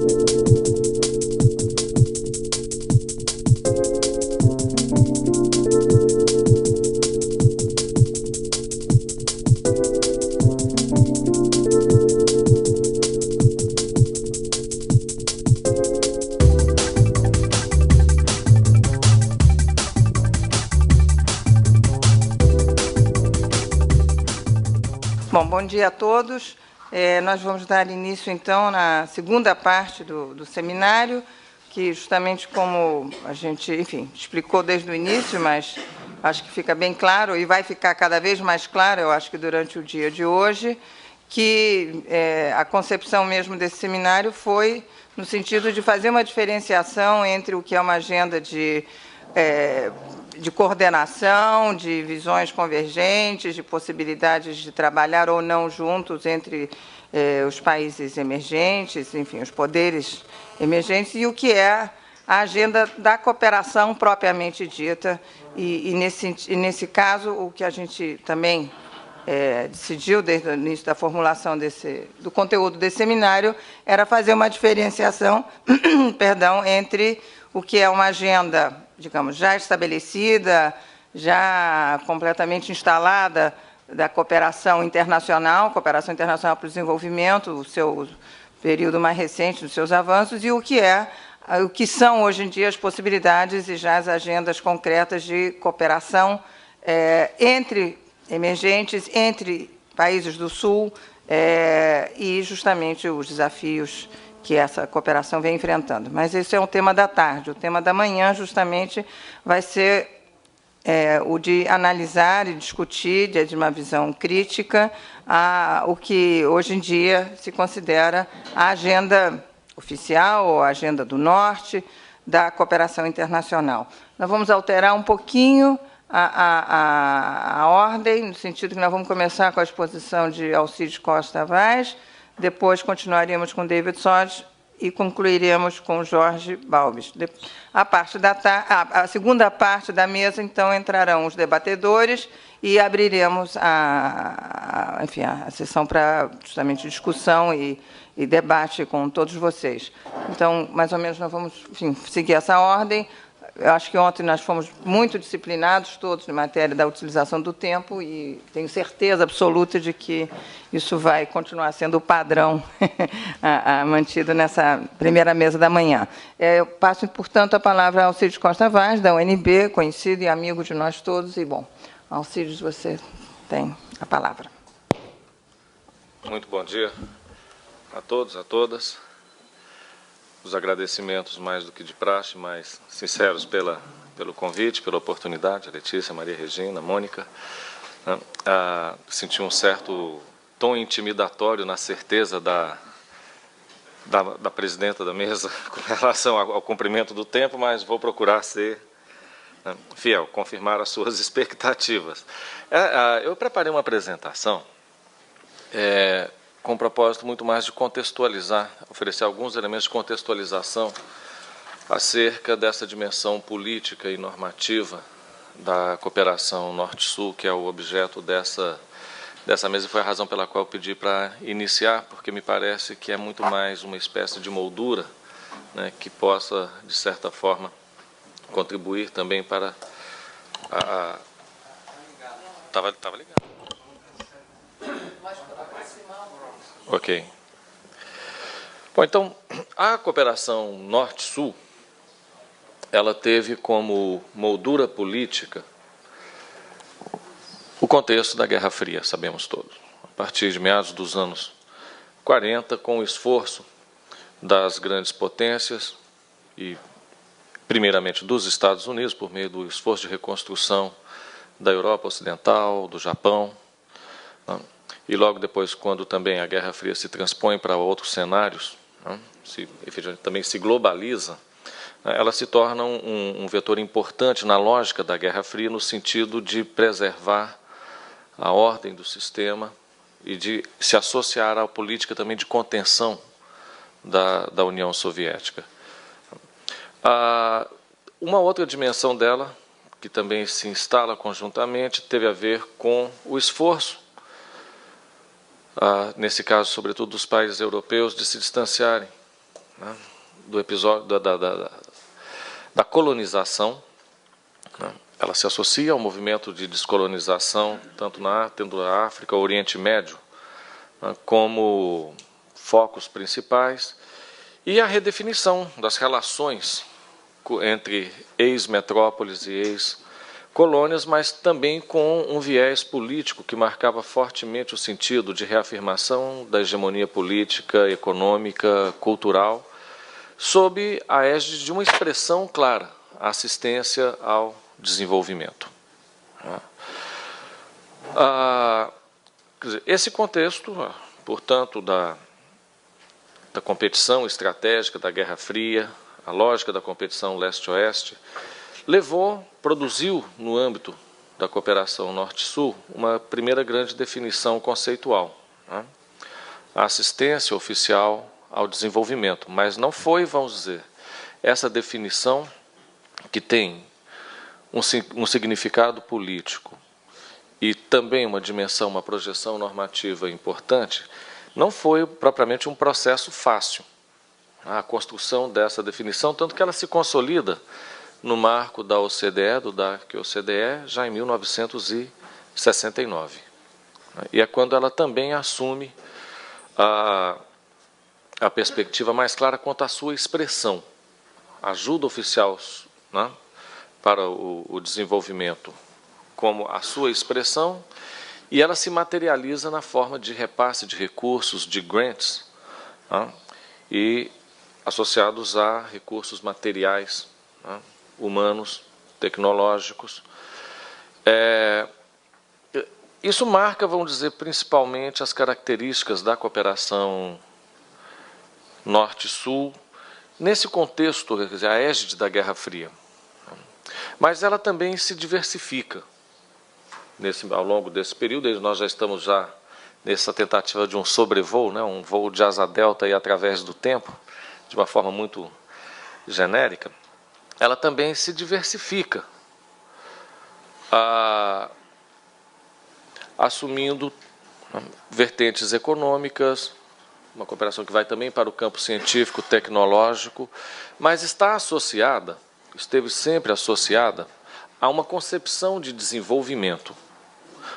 Bom dia a todos. Nós vamos dar início, então, na segunda parte do seminário, que, justamente como a gente, enfim, explicou desde o início, mas acho que fica bem claro, e vai ficar cada vez mais claro, eu acho que durante o dia de hoje, que a concepção mesmo desse seminário foi no sentido de fazer uma diferenciação entre o que é uma agenda de coordenação, de visões convergentes, de possibilidades de trabalhar ou não juntos entre os países emergentes, enfim, os poderes emergentes, e o que é a agenda da cooperação propriamente dita. E nesse caso, o que a gente também decidiu, desde o início da formulação do conteúdo desse seminário, era fazer uma diferenciação perdão, entre o que é uma agenda, digamos, já estabelecida, já completamente instalada da cooperação internacional para o desenvolvimento, o seu período mais recente dos seus avanços, e o que são hoje em dia as possibilidades e já as agendas concretas de cooperação entre emergentes, entre países do Sul, e justamente os desafios que essa cooperação vem enfrentando. Mas esse é um tema da tarde. O tema da manhã, justamente, vai ser o de analisar e discutir, de uma visão crítica, o que hoje em dia se considera a agenda oficial, ou a agenda do Norte, da cooperação internacional. Nós vamos alterar um pouquinho a ordem, no sentido que nós vamos começar com a exposição de Alcides Costa Vaz, depois continuaremos com David Sodge e concluiremos com Jorge Balbis. A segunda parte da mesa, então, entrarão os debatedores e abriremos a sessão para, justamente, discussão e debate com todos vocês. Então, mais ou menos, nós vamos, enfim, seguir essa ordem. Eu acho que ontem nós fomos muito disciplinados, todos, em matéria da utilização do tempo, e tenho certeza absoluta de que isso vai continuar sendo o padrão mantido nessa primeira mesa da manhã. Eu passo, portanto, a palavra ao Alcides Costa Vaz, da UNB, conhecido e amigo de nós todos. E, bom, Alcides, você tem a palavra. Muito bom dia a todos, a todas. Os agradecimentos, mais do que de praxe, mais sinceros pelo convite, pela oportunidade, a Letícia, Maria Regina, Mônica. Senti um certo tom intimidatório na certeza da presidenta da mesa com relação ao cumprimento do tempo, mas vou procurar ser fiel, confirmar as suas expectativas. Eu preparei uma apresentação com o propósito muito mais de contextualizar, oferecer alguns elementos de contextualização acerca dessa dimensão política e normativa da cooperação Norte-Sul, que é o objeto dessa mesa, e foi a razão pela qual eu pedi para iniciar, porque me parece que é muito mais uma espécie de moldura, né, que possa, de certa forma, contribuir também para a... Estava ligado. Ok. Bom, então, a cooperação Norte-Sul, ela teve como moldura política o contexto da Guerra Fria, sabemos todos. A partir de meados dos anos 40, com o esforço das grandes potências e, primeiramente, dos Estados Unidos, por meio do esforço de reconstrução da Europa Ocidental, do Japão, e logo depois, quando também a Guerra Fria se transpõe para outros cenários, efetivamente também se globaliza, ela se torna um vetor importante na lógica da Guerra Fria, no sentido de preservar a ordem do sistema e de se associar à política também de contenção da União Soviética. Uma outra dimensão dela, que também se instala conjuntamente, teve a ver com o esforço, nesse caso, sobretudo, dos países europeus, de se distanciarem né, do episódio da colonização, né, ela se associa ao movimento de descolonização, tanto na África, Oriente Médio, né, como focos principais, e a redefinição das relações entre ex-metrópoles e ex-colônias, mas também com um viés político que marcava fortemente o sentido de reafirmação da hegemonia política, econômica, cultural, sob a égide de uma expressão clara, a assistência ao desenvolvimento. Esse contexto, portanto, da competição estratégica da Guerra Fria, a lógica da competição leste-oeste, produziu, no âmbito da cooperação Norte-Sul, uma primeira grande definição conceitual, né? A assistência oficial ao desenvolvimento, mas não foi, vamos dizer, essa definição que tem um significado político e também uma dimensão, uma projeção normativa importante, não foi propriamente um processo fácil, a construção dessa definição, tanto que ela se consolida no marco da OCDE, do DAC-OCDE, já em 1969. E é quando ela também assume a perspectiva mais clara quanto à sua expressão. Ajuda oficial, né, para o desenvolvimento como a sua expressão, e ela se materializa na forma de repasse de recursos, de grants, né, e associados a recursos materiais, né, humanos, tecnológicos. Isso marca, vamos dizer, principalmente as características da cooperação Norte-Sul, nesse contexto, quer dizer, a égide da Guerra Fria. Mas ela também se diversifica ao longo desse período. Nós já estamos nessa tentativa de um sobrevoo, né, um voo de asa delta aí através do tempo, de uma forma muito genérica. Ela também se diversifica, assumindo vertentes econômicas, uma cooperação que vai também para o campo científico, tecnológico, mas esteve sempre associada a uma concepção de desenvolvimento.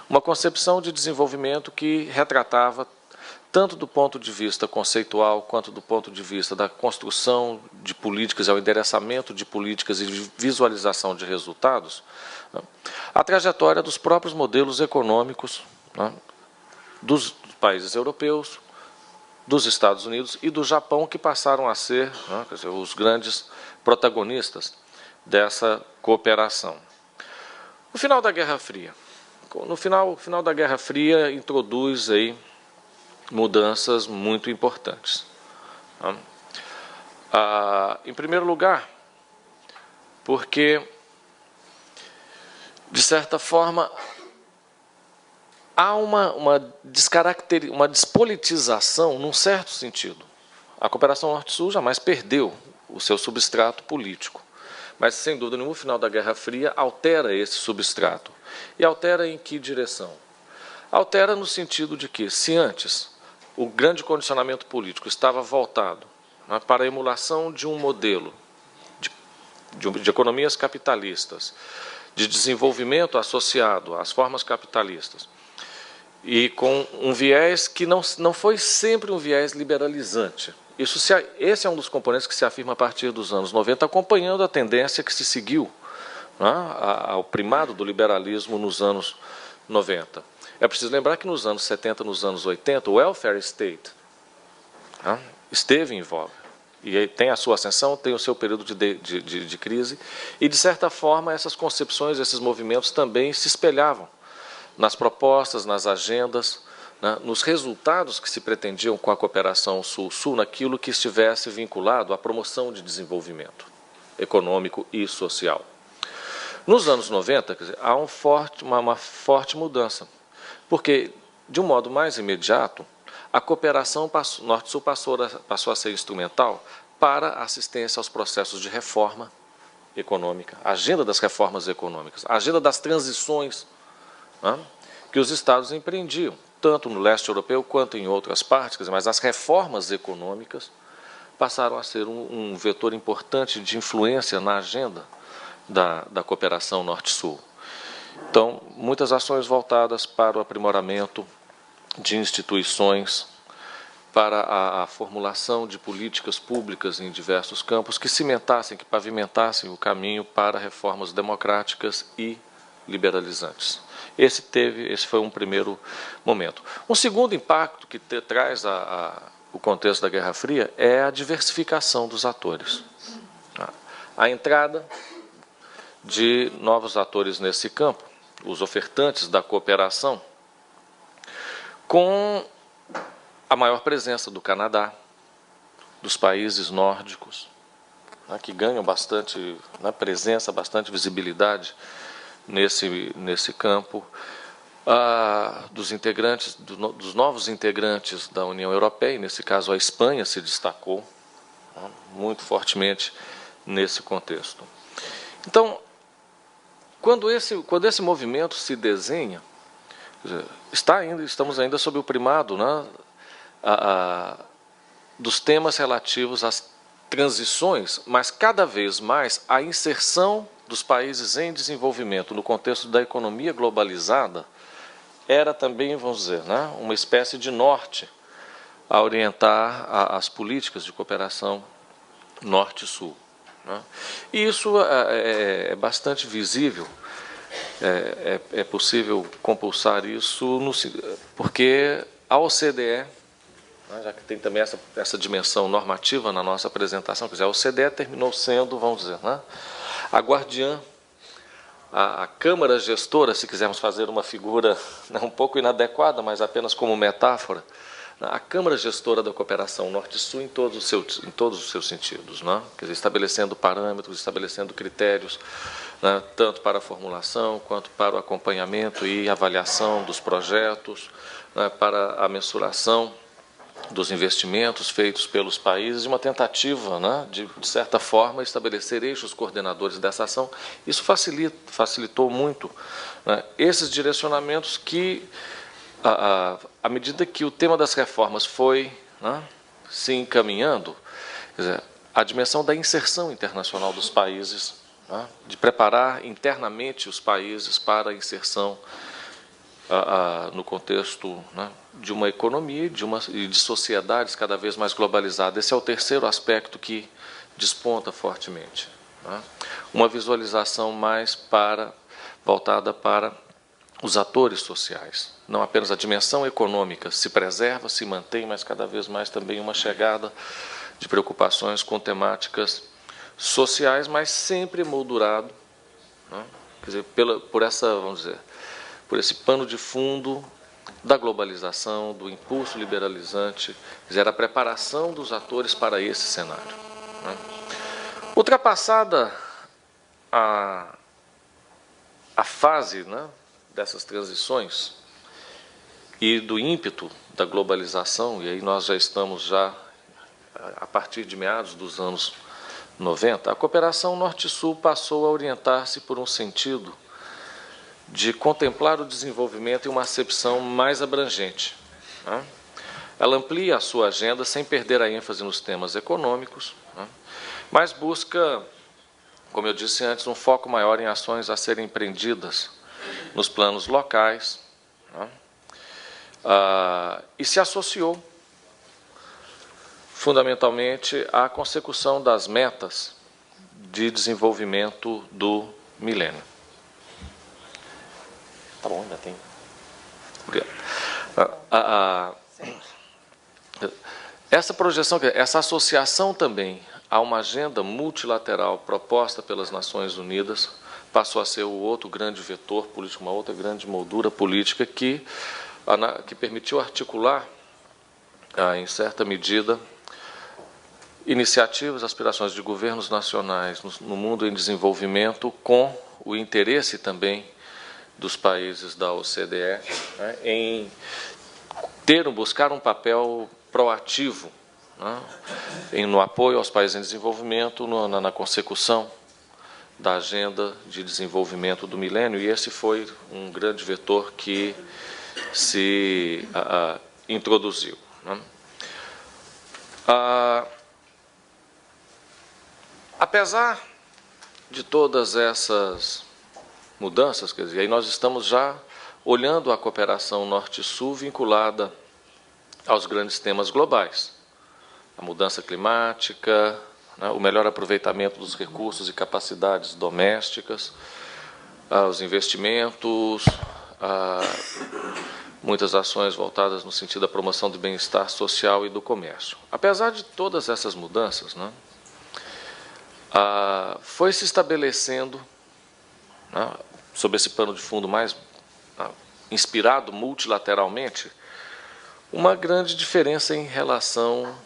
Uma concepção de desenvolvimento que retratava, tanto do ponto de vista conceitual, quanto do ponto de vista da construção de políticas, ao endereçamento de políticas e de visualização de resultados, né, a trajetória dos próprios modelos econômicos, né, dos países europeus, dos Estados Unidos e do Japão, que passaram a ser, né, quer dizer, os grandes protagonistas dessa cooperação. No final da Guerra Fria, o final da Guerra Fria introduz aí mudanças muito importantes. Em primeiro lugar, porque, de certa forma, há uma despolitização, num certo sentido. A cooperação Norte-Sul jamais perdeu o seu substrato político, mas, sem dúvida nenhuma, o final da Guerra Fria altera esse substrato. E altera em que direção? Altera no sentido de que, se antes o grande condicionamento político estava voltado, né, para a emulação de um modelo de economias capitalistas, de desenvolvimento associado às formas capitalistas, e com um viés que não foi sempre um viés liberalizante. Esse é um dos componentes que se afirma a partir dos anos 90, acompanhando a tendência que se seguiu, né, ao primado do liberalismo nos anos 90. É preciso lembrar que nos anos 70, nos anos 80, o welfare state, né, esteve em voga. E tem a sua ascensão, tem o seu período de crise, e, de certa forma, essas concepções, esses movimentos também se espelhavam nas propostas, nas agendas, né, nos resultados que se pretendiam com a cooperação Sul-Sul, naquilo que estivesse vinculado à promoção de desenvolvimento econômico e social. Nos anos 90, quer dizer, há uma forte mudança, porque, de um modo mais imediato, a cooperação Norte-Sul passou a ser instrumental para a assistência aos processos de reforma econômica, a agenda das reformas econômicas, a agenda das transições, né, que os Estados empreendiam, tanto no leste europeu quanto em outras partes, quer dizer, mas as reformas econômicas, passaram a ser um vetor importante de influência na agenda da cooperação Norte-Sul. Então, muitas ações voltadas para o aprimoramento de instituições, para a formulação de políticas públicas em diversos campos que cimentassem, que pavimentassem o caminho para reformas democráticas e liberalizantes. Esse foi um primeiro momento. Um segundo impacto que traz o contexto da Guerra Fria é a diversificação dos atores. A entrada de novos atores nesse campo, os ofertantes da cooperação, com a maior presença do Canadá, dos países nórdicos, que ganham bastante presença, bastante visibilidade nesse campo, dos novos integrantes da União Europeia, nesse caso a Espanha se destacou muito fortemente nesse contexto. Então, quando esse movimento se desenha, estamos ainda sob o primado dos temas relativos às transições, mas cada vez mais a inserção dos países em desenvolvimento no contexto da economia globalizada era também, vamos dizer, uma espécie de norte a orientar as políticas de cooperação norte-sul. E isso é bastante visível, é possível compulsar isso, porque a OCDE, já que tem também essa dimensão normativa na nossa apresentação, quer dizer, a OCDE terminou sendo, vamos dizer, a guardiã, a Câmara Gestora, se quisermos fazer uma figura um pouco inadequada, mas apenas como metáfora, a Câmara Gestora da Cooperação Norte-Sul em todos os seus sentidos, quer dizer, estabelecendo parâmetros, estabelecendo critérios, tanto para a formulação quanto para o acompanhamento e avaliação dos projetos, para a mensuração dos investimentos feitos pelos países, uma tentativa, de certa forma, estabelecer eixos coordenadores dessa ação. Isso facilitou muito esses direcionamentos que, à medida que o tema das reformas foi se encaminhando, quer dizer, a dimensão da inserção internacional dos países, de preparar internamente os países para a inserção no contexto de uma economia e de sociedades cada vez mais globalizadas. Esse é o terceiro aspecto que desponta fortemente. Uma visualização mais voltada para os atores sociais. Não apenas a dimensão econômica se preserva, se mantém, mas cada vez mais também uma chegada de preocupações com temáticas sociais, mas sempre moldurado, quer dizer, por esse pano de fundo da globalização, do impulso liberalizante, quer dizer, a preparação dos atores para esse cenário. Ultrapassada a fase dessas transições e do ímpeto da globalização, e aí nós já estamos a partir de meados dos anos 90, a cooperação Norte-Sul passou a orientar-se por um sentido de contemplar o desenvolvimento em uma acepção mais abrangente. Ela amplia a sua agenda sem perder a ênfase nos temas econômicos, mas busca, como eu disse antes, um foco maior em ações a serem empreendidas nos planos locais, e se associou fundamentalmente à consecução das metas de desenvolvimento do milênio. Tá bom, ainda tem. Essa projeção, essa associação também a uma agenda multilateral proposta pelas Nações Unidas passou a ser o outro grande vetor político, uma outra grande moldura política que permitiu articular, em certa medida, iniciativas, aspirações de governos nacionais no mundo em desenvolvimento com o interesse também dos países da OCDE em buscar um papel proativo no apoio aos países em desenvolvimento, na consecução da agenda de desenvolvimento do milênio, e esse foi um grande vetor que se introduziu. Apesar de todas essas mudanças, quer dizer, aí nós estamos já olhando a cooperação Norte-Sul vinculada aos grandes temas globais, a mudança climática, né, o melhor aproveitamento dos recursos e capacidades domésticas, os investimentos, muitas ações voltadas no sentido da promoção do bem-estar social e do comércio. Apesar de todas essas mudanças, né, foi se estabelecendo, né, sob esse pano de fundo mais inspirado multilateralmente, uma grande diferença em relação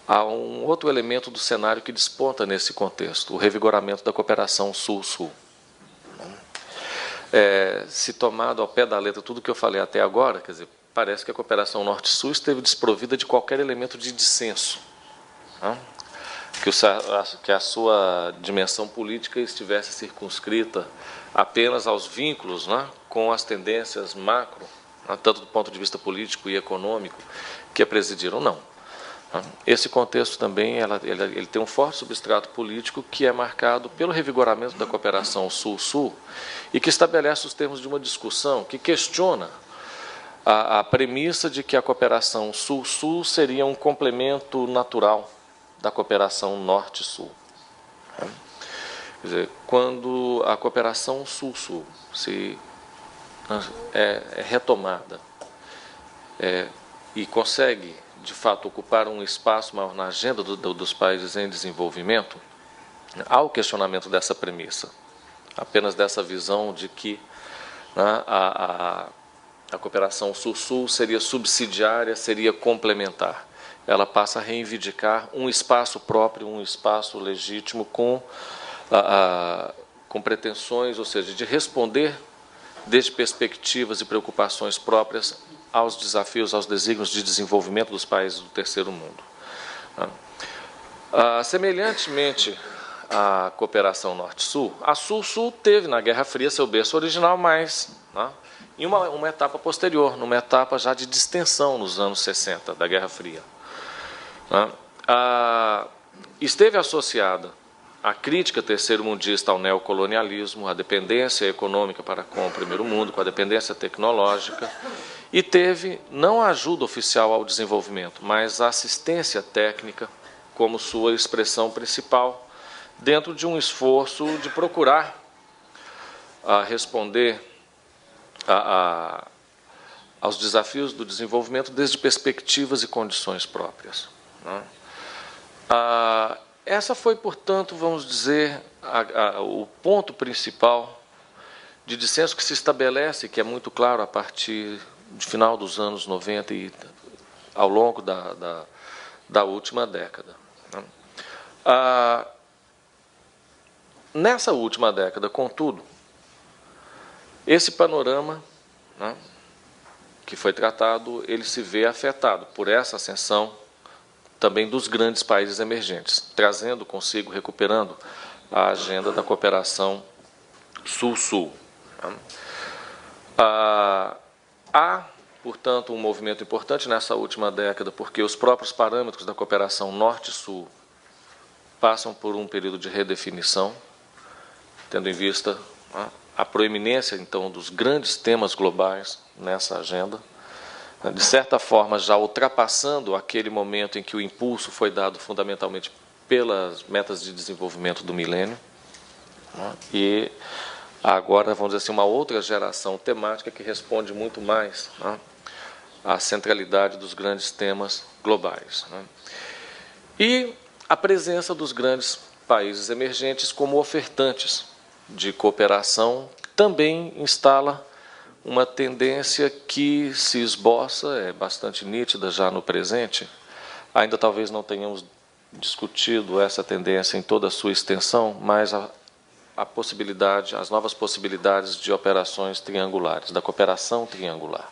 a um outro elemento do cenário que desponta nesse contexto, o revigoramento da cooperação Sul-Sul. Se tomado ao pé da letra tudo que eu falei até agora, quer dizer, parece que a cooperação Norte-Sul esteve desprovida de qualquer elemento de dissenso, né? Que a sua dimensão política estivesse circunscrita apenas aos vínculos, né, com as tendências macro, né, tanto do ponto de vista político e econômico, que a presidiram, não. Esse contexto também ele tem um forte substrato político que é marcado pelo revigoramento da cooperação Sul-Sul e que estabelece os termos de uma discussão que questiona a premissa de que a cooperação Sul-Sul seria um complemento natural da cooperação Norte-Sul. Quer dizer, quando a cooperação Sul-Sul é retomada e consegue, de fato, ocupar um espaço maior na agenda dos países em desenvolvimento, há o questionamento dessa premissa, apenas dessa visão de que, né, a cooperação Sul-Sul seria subsidiária, seria complementar. Ela passa a reivindicar um espaço próprio, um espaço legítimo com pretensões, ou seja, de responder desde perspectivas e preocupações próprias aos desafios, aos desígnios de desenvolvimento dos países do terceiro mundo. Semelhantemente à cooperação Norte-Sul, a Sul-Sul teve na Guerra Fria seu berço original, mas, né, em uma etapa posterior, numa etapa já de distensão nos anos 60 da Guerra Fria. Esteve associada à crítica terceiro-mundista ao neocolonialismo, à dependência econômica para com o primeiro mundo, com a dependência tecnológica, e teve não a ajuda oficial ao desenvolvimento, mas a assistência técnica como sua expressão principal, dentro de um esforço de procurar responder aos desafios do desenvolvimento desde perspectivas e condições próprias. Essa foi, portanto, vamos dizer, o ponto principal de dissenso que se estabelece, que é muito claro a partir do final dos anos 90 e ao longo da última década. Nessa última década, contudo, esse panorama, né, que foi tratado, ele se vê afetado por essa ascensão também dos grandes países emergentes, trazendo consigo, recuperando a agenda da cooperação Sul-Sul. Há, portanto, um movimento importante nessa última década, porque os próprios parâmetros da cooperação Norte-Sul passam por um período de redefinição, tendo em vista a proeminência, então, dos grandes temas globais nessa agenda, de certa forma já ultrapassando aquele momento em que o impulso foi dado fundamentalmente pelas metas de desenvolvimento do milênio, e agora, vamos dizer assim, uma outra geração temática que responde muito mais à centralidade dos grandes temas globais. E a presença dos grandes países emergentes como ofertantes de cooperação também instala uma tendência que se esboça, é bastante nítida já no presente. Ainda talvez não tenhamos discutido essa tendência em toda a sua extensão, mas a possibilidade, as novas possibilidades de operações triangulares, da cooperação triangular.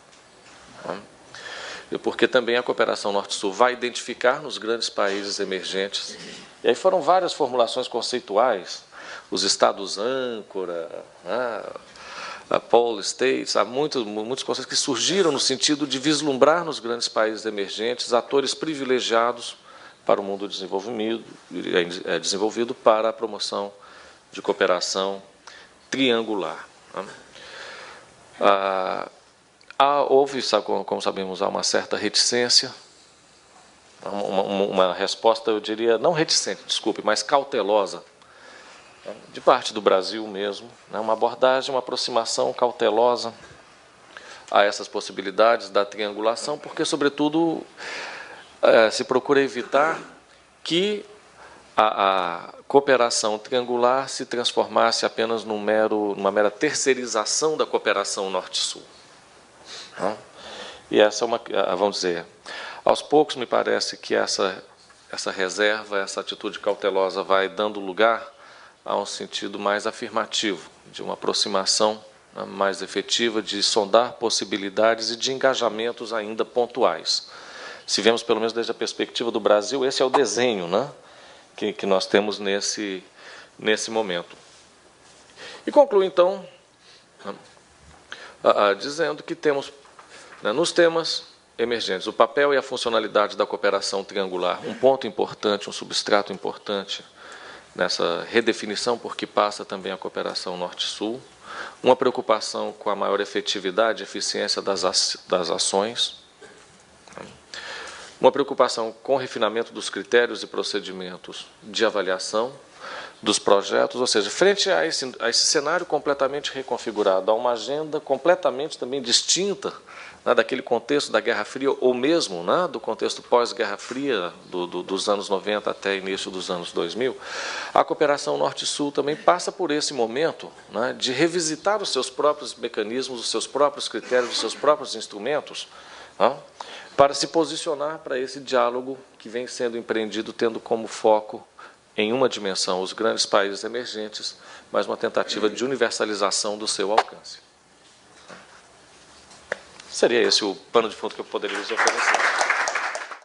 Porque também a cooperação Norte-Sul vai identificar nos grandes países emergentes, e aí foram várias formulações conceituais, os estados âncora, a Pole States, há muitos conceitos que surgiram no sentido de vislumbrar nos grandes países emergentes atores privilegiados para o mundo desenvolvido para a promoção de cooperação triangular. Houve, como sabemos, há uma certa reticência, uma resposta, eu diria, não reticente, desculpe, mas cautelosa, de parte do Brasil mesmo, uma abordagem, uma aproximação cautelosa a essas possibilidades da triangulação, porque, sobretudo, se procura evitar que a cooperação triangular se transformasse apenas numa mera terceirização da cooperação Norte-Sul. E essa é vamos dizer, aos poucos me parece que essa reserva, essa atitude cautelosa vai dando lugar a um sentido mais afirmativo, de uma aproximação mais efetiva, de sondar possibilidades e de engajamentos ainda pontuais. Se vemos, pelo menos desde a perspectiva do Brasil, esse é o desenho, que nós temos nesse momento. E concluo, então, dizendo que temos, nos temas emergentes, o papel e a funcionalidade da cooperação triangular, um ponto importante, um substrato importante nessa redefinição, porque passa também a cooperação Norte-Sul, uma preocupação com a maior efetividade e eficiência das ações, uma preocupação com o refinamento dos critérios e procedimentos de avaliação dos projetos, ou seja, frente a esse cenário completamente reconfigurado, a uma agenda completamente também distinta daquele contexto da Guerra Fria, ou mesmo do contexto pós-Guerra Fria, dos anos 90 até início dos anos 2000, a cooperação Norte-Sul também passa por esse momento de revisitar os seus próprios mecanismos, os seus próprios critérios, os seus próprios instrumentos, para se posicionar para esse diálogo que vem sendo empreendido, tendo como foco, em uma dimensão, os grandes países emergentes, mas uma tentativa de universalização do seu alcance. Seria esse o pano de fundo que eu poderia lhes oferecer.